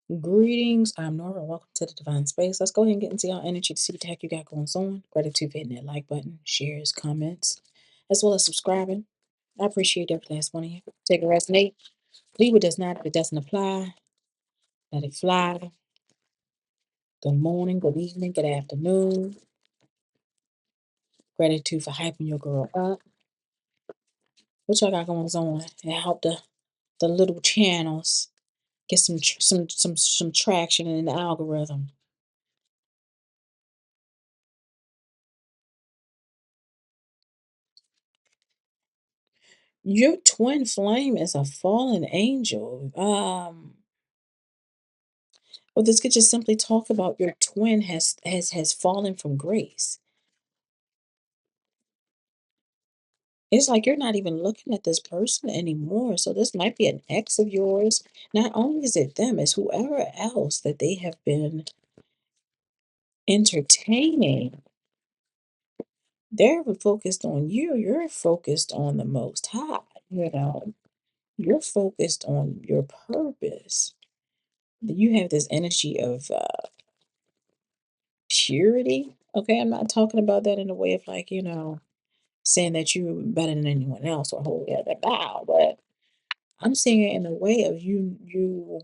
Greetings, I'm Nora. Welcome to the Divine Space. Let's go ahead and get into your energy to see what the heck you got going on. Gratitude for hitting that like button, shares, comments, as well as subscribing. I appreciate every last one of you. Take a resonate. Leave what does not, if it doesn't apply, let it fly. Good morning, good evening, good afternoon. Gratitude for hyping your girl up. What y'all got going on? And help the little channels get some traction in the algorithm. Your twin flame is a fallen angel. Well, this could just simply talk about your twin has fallen from grace. It's like you're not even looking at this person anymore. So this might be an ex of yours. Not only is it them, it's whoever else that they have been entertaining. They're focused on you. You're focused on the Most High. You're focused on your purpose. You have this energy of purity. Okay, I'm not talking about that in a way of like, saying that you're better than anyone else or holy other bow, but I'm seeing it in a way of you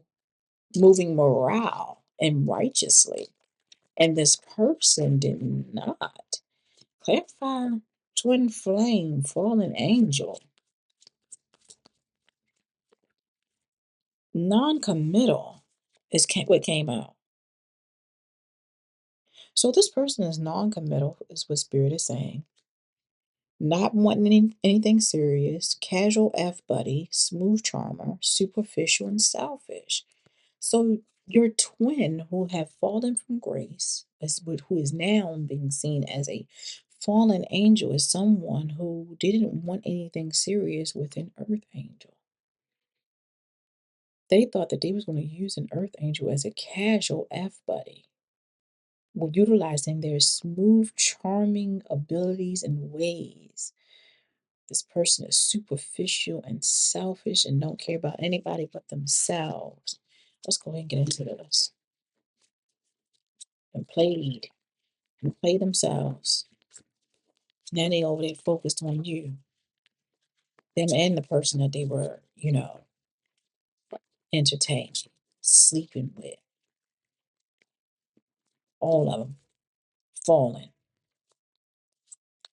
moving morale and righteously. And this person did not. Clarify twin flame, fallen angel, non-committal what came out. So this person is non-committal, is what Spirit is saying. Not wanting anything serious, casual F buddy, smooth charmer, superficial and selfish. So your twin who have fallen from grace, who is now being seen as a fallen angel, is someone who didn't want anything serious with an earth angel. They thought that they was going to use an earth angel as a casual F buddy, utilizing their smooth, charming abilities and ways. This person is superficial and selfish and don't care about anybody but themselves. Let's go ahead and get into this. And play themselves. Now they over there focused on you, them and the person that they were, entertaining, sleeping with, all of them falling.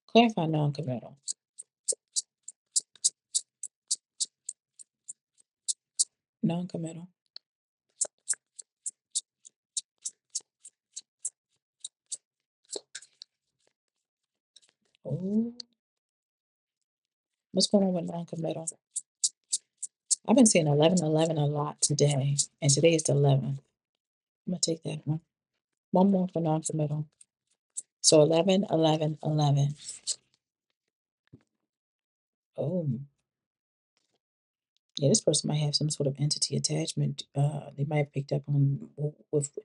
Clarify non-committal. Non-committal. Oh, what's going on with non-committal? I've been seeing 1111 a lot today, and today is the 11th. I'm gonna take that one. One more for non-committal. So 11, 11, 11. Oh, yeah, this person might have some sort of entity attachment. They might have picked up on with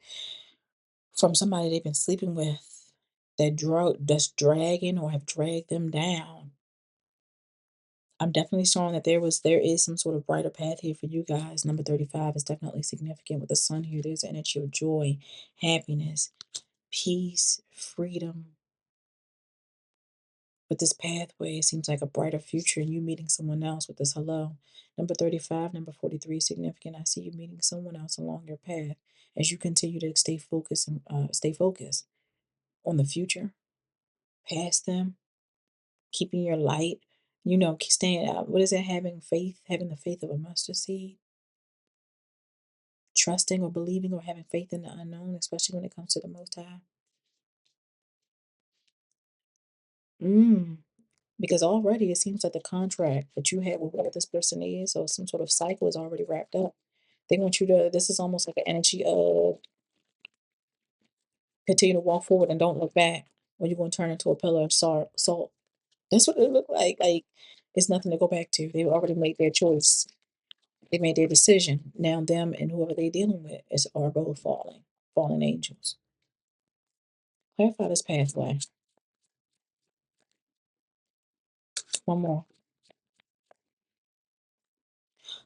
from somebody they've been sleeping with that's dragging or have dragged them down. I'm definitely showing that there is some sort of brighter path here for you guys. Number 35 is definitely significant with the sun here. There's an energy of joy, happiness, peace, freedom. But this pathway seems like a brighter future and you meeting someone else with this hello. Number 35, number 43 is significant. I see you meeting someone else along your path as you continue to stay focused and stay focused on the future, past them, keeping your light, staying out. What is it? Having the faith of a mustard seed, trusting or believing or having faith in the unknown, especially when it comes to the Most High. Mm. Because already it seems like the contract that you had with whatever this person is, or some sort of cycle is already wrapped up. They want you to, this is almost like an energy of continue to walk forward and don't look back, or you're going to turn into a pillar of salt. That's what it looked like. Like, it's nothing to go back to. They've already made their choice. They made their decision. Now them and whoever they're dealing with are both fallen angels. Clarify this pathway. One more.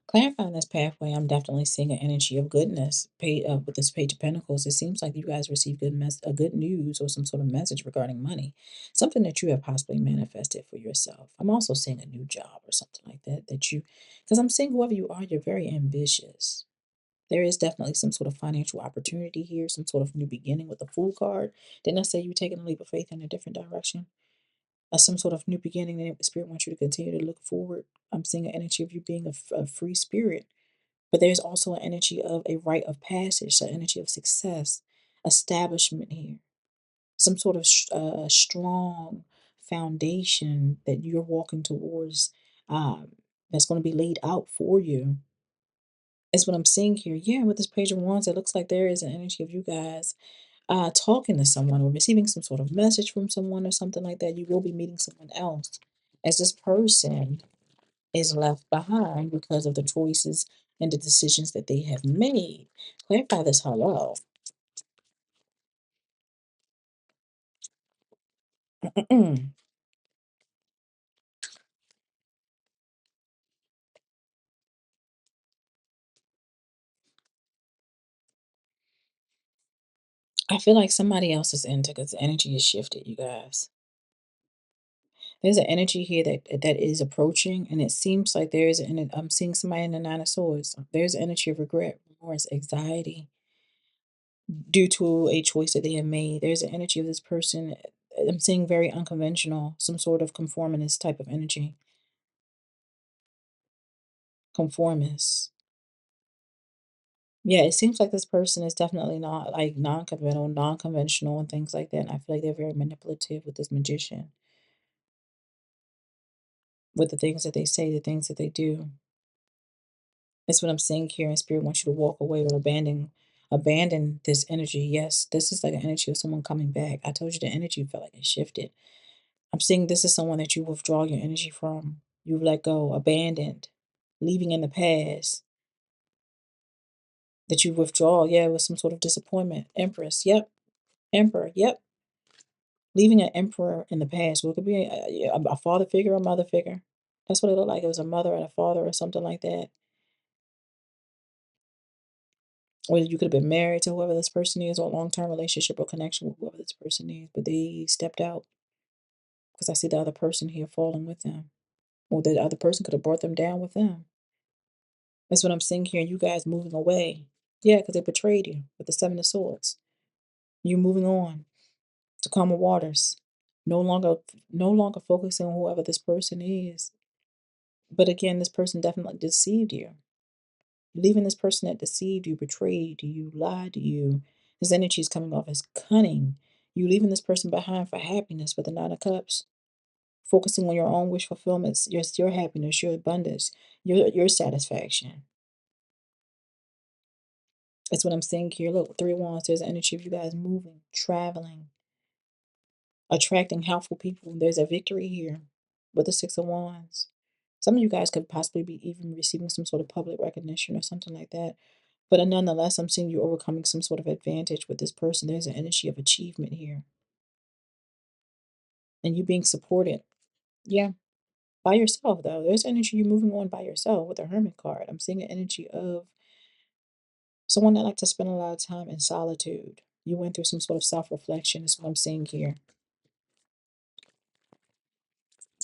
Clarifying this pathway, I'm definitely seeing an energy of goodness. With this Page of Pentacles, it seems like you guys received good news or some sort of message regarding money, something that you have possibly manifested for yourself. I'm also seeing a new job or something like that because I'm seeing whoever you are, you're very ambitious. There is definitely some sort of financial opportunity here, some sort of new beginning with the Fool card. Didn't I say you taking a leap of faith in a different direction? Some sort of new beginning that the Spirit wants you to continue to look forward. I'm seeing an energy of you being a free spirit, but there's also an energy of a rite of passage, an energy of success, establishment here, some sort of strong foundation that you're walking towards, um, that's going to be laid out for you. Is what I'm seeing here. Yeah, with this Page of Wands, it looks like there is an energy of you guys talking to someone or receiving some sort of message from someone or something like that. You will be meeting someone else as this person is left behind because of the choices and the decisions that they have made. Clarify this hello. I feel like somebody else is into because the energy is shifted, you guys. There's an energy here that is approaching, and it seems like there is an I'm seeing somebody in the Nine of Swords. There's an energy of regret, remorse, anxiety due to a choice that they have made. There's an energy of this person. I'm seeing very unconventional, some sort of conformist type of energy. Conformist. Yeah, it seems like this person is definitely not like non-conventional, and things like that. And I feel like they're very manipulative with this magician, with the things that they say, the things that they do. That's what I'm seeing here. And Spirit wants you to walk away or abandon this energy. Yes, this is like an energy of someone coming back. I told you the energy felt like it shifted. I'm seeing this is someone that you withdraw your energy from. You've let go, abandoned, leaving in the past, that you withdraw, yeah, with some sort of disappointment. Empress, yep. Emperor, yep. Leaving an emperor in the past. Well, it could be a father figure or a mother figure. That's what it looked like. It was a mother and a father or something like that. Or you could have been married to whoever this person is, or a long term relationship or connection with whoever this person is, but they stepped out because I see the other person here falling with them. Or the other person could have brought them down with them. That's what I'm seeing here. You guys moving away. Yeah, because they betrayed you with the Seven of Swords. You moving on to calmer waters. No longer no longer focusing on whoever this person is. But again, this person definitely deceived you. Leaving this person that deceived you, betrayed you, lied to you. His energy is coming off as cunning. You leaving this person behind for happiness with the Nine of Cups. Focusing on your own wish fulfillments, your happiness, your abundance, your satisfaction. That's what I'm saying here. Look, Three of Wands, there's energy of you guys moving, traveling, attracting helpful people. There's a victory here with the Six of Wands. Some of you guys could possibly be even receiving some sort of public recognition or something like that. But nonetheless, I'm seeing you overcoming some sort of advantage with this person. There's an energy of achievement here. And you being supported. Yeah. By yourself, though. There's energy you moving on by yourself with the Hermit card. I'm seeing an energy of someone that likes to spend a lot of time in solitude. You went through some sort of self reflection, is what I'm seeing here.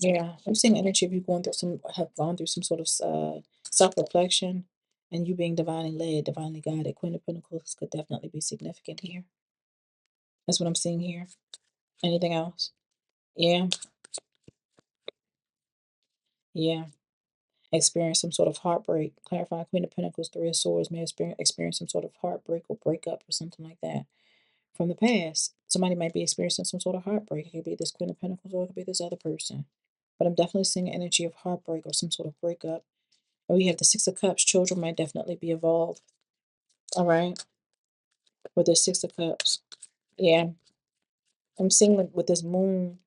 Yeah, I'm seeing energy of you have gone through some sort of self-reflection, and you being divinely led, divinely guided. Queen of Pentacles could definitely be significant here. That's what I'm seeing here. Anything else? Yeah, yeah. Experience some sort of heartbreak. Clarify Queen of Pentacles, Three of Swords may experience some sort of heartbreak or breakup or something like that from the past. Somebody might be experiencing some sort of heartbreak. It could be this Queen of Pentacles or it could be this other person. But I'm definitely seeing an energy of heartbreak or some sort of breakup. And we have the Six of Cups. Children might definitely be involved. All right. With the Six of Cups. Yeah. I'm seeing with this moon,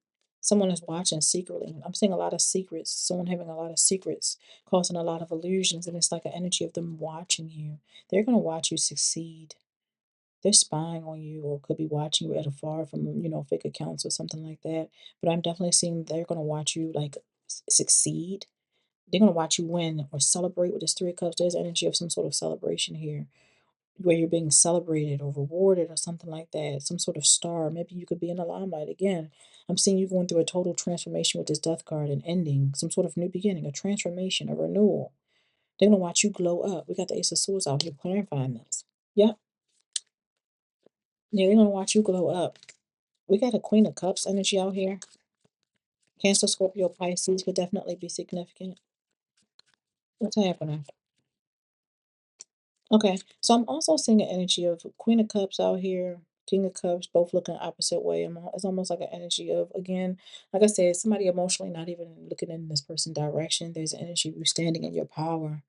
someone is watching secretly. I'm seeing a lot of secrets. Someone having a lot of secrets, causing a lot of illusions. And it's like an energy of them watching you. They're going to watch you succeed. They're spying on you or could be watching you at afar from, fake accounts or something like that. But I'm definitely seeing they're going to watch you like succeed. They're going to watch you win or celebrate with this Three of Cups. There's energy of some sort of celebration here where you're being celebrated or rewarded or something like that. Some sort of star. Maybe you could be in the limelight again. I'm seeing you going through a total transformation with this Death card and ending, some sort of new beginning, a transformation, a renewal. They're going to watch you glow up. We got the Ace of Swords out here clarifying this. Yep. Yeah, they're going to watch you glow up. We got a Queen of Cups energy out here. Cancer, Scorpio, Pisces could definitely be significant. What's happening? Okay, so I'm also seeing an energy of Queen of Cups out here, King of Cups, both looking opposite way. It's almost like an energy of, again, like I said, somebody emotionally not even looking in this person's direction. There's an energy of you standing in your power.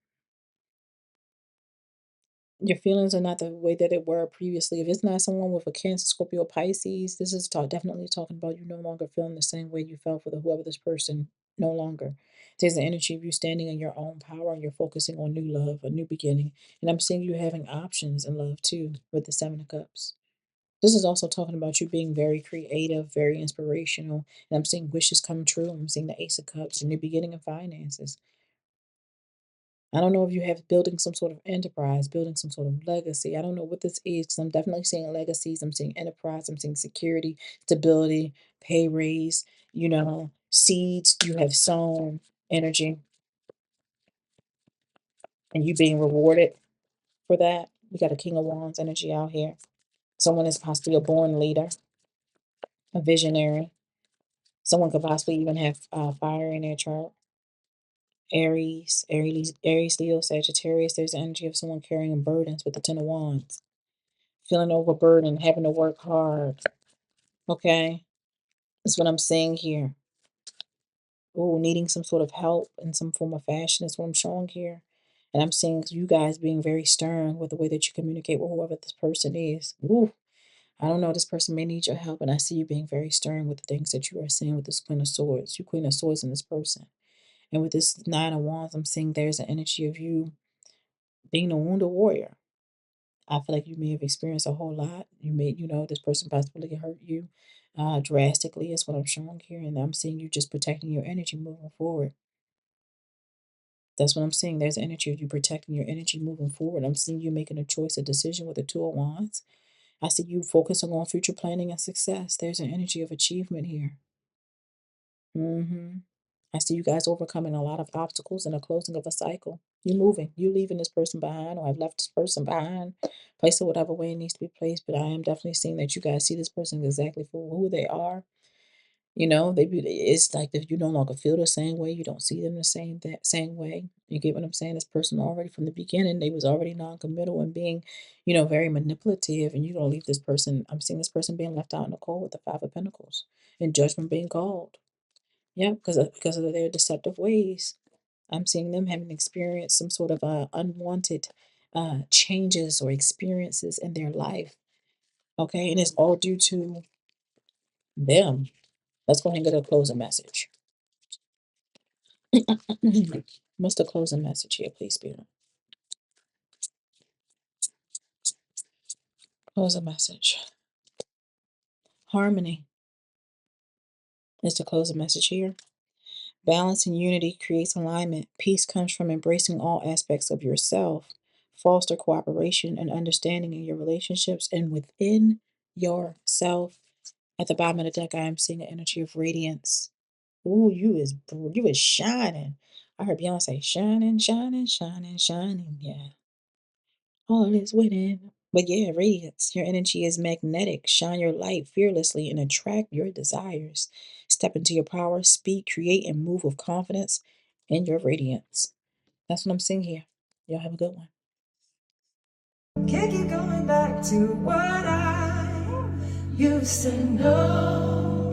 Your feelings are not the way that it were previously. If it's not someone with a Cancer, Scorpio, Pisces, this is definitely talking about you no longer feeling the same way you felt for whoever this person no longer. There's an energy of you standing in your own power and you're focusing on new love, a new beginning. And I'm seeing you having options in love too with the Seven of Cups. This is also talking about you being very creative, very inspirational. And I'm seeing wishes come true. I'm seeing the Ace of Cups, a new beginning in finances. I don't know if you have building some sort of enterprise, building some sort of legacy. I don't know what this is because I'm definitely seeing legacies. I'm seeing enterprise. I'm seeing security, stability, pay raise, seeds you have sown, energy, and you being rewarded for that. We got a King of Wands energy out here. Someone is possibly a born leader, a visionary. Someone could possibly even have fire in their chart. Aries, Leo, Sagittarius. There's the energy of someone carrying burdens with the Ten of Wands. Feeling overburdened, having to work hard. Okay? That's what I'm saying here. Oh, needing some sort of help in some form of fashion is what I'm showing here. And I'm seeing you guys being very stern with the way that you communicate with whoever this person is. Ooh, I don't know, this person may need your help, and I see you being very stern with the things that you are saying with this Queen of Swords. You Queen of Swords in this person. And with this Nine of Wands, I'm seeing there's an energy of you being a wounded warrior. I feel like you may have experienced a whole lot. This person possibly hurt you drastically, is what I'm showing here. And I'm seeing you just protecting your energy moving forward. That's what I'm seeing. There's energy of you protecting your energy moving forward. I'm seeing you making a choice, a decision with the Two of Wands. I see you focusing on future planning and success. There's an energy of achievement here. I see you guys overcoming a lot of obstacles and a closing of a cycle. You moving, you leaving this person behind, or I've left this person behind. Place it whatever way it needs to be placed. But I am definitely seeing that you guys see this person exactly for who they are. It's like if you no longer feel the same way, you don't see them that same way. You get what I'm saying? This person already from the beginning, they was already non-committal and being, very manipulative, and you're gonna leave this person. I'm seeing this person being left out in the cold with the Five of Pentacles and judgment being called. Yeah, because of their deceptive ways. I'm seeing them having experienced some sort of unwanted changes or experiences in their life. Okay, and it's all due to them. Let's go ahead and get a closing message. What's the closing message here, please, Spirit? Closing message. Harmony is the closing message here. Balance and unity creates alignment. Peace comes from embracing all aspects of yourself. Foster cooperation and understanding in your relationships and within yourself. At the bottom of the deck, I am seeing an energy of radiance. Ooh, you is shining. I heard Beyonce shining, shining, shining, shining. Yeah. All is within. But yeah, radiance. Your energy is magnetic. Shine your light fearlessly and attract your desires. Step into your power, speak, create, and move with confidence in your radiance. That's what I'm seeing here. Y'all have a good one. Can't keep going back to what I used to know.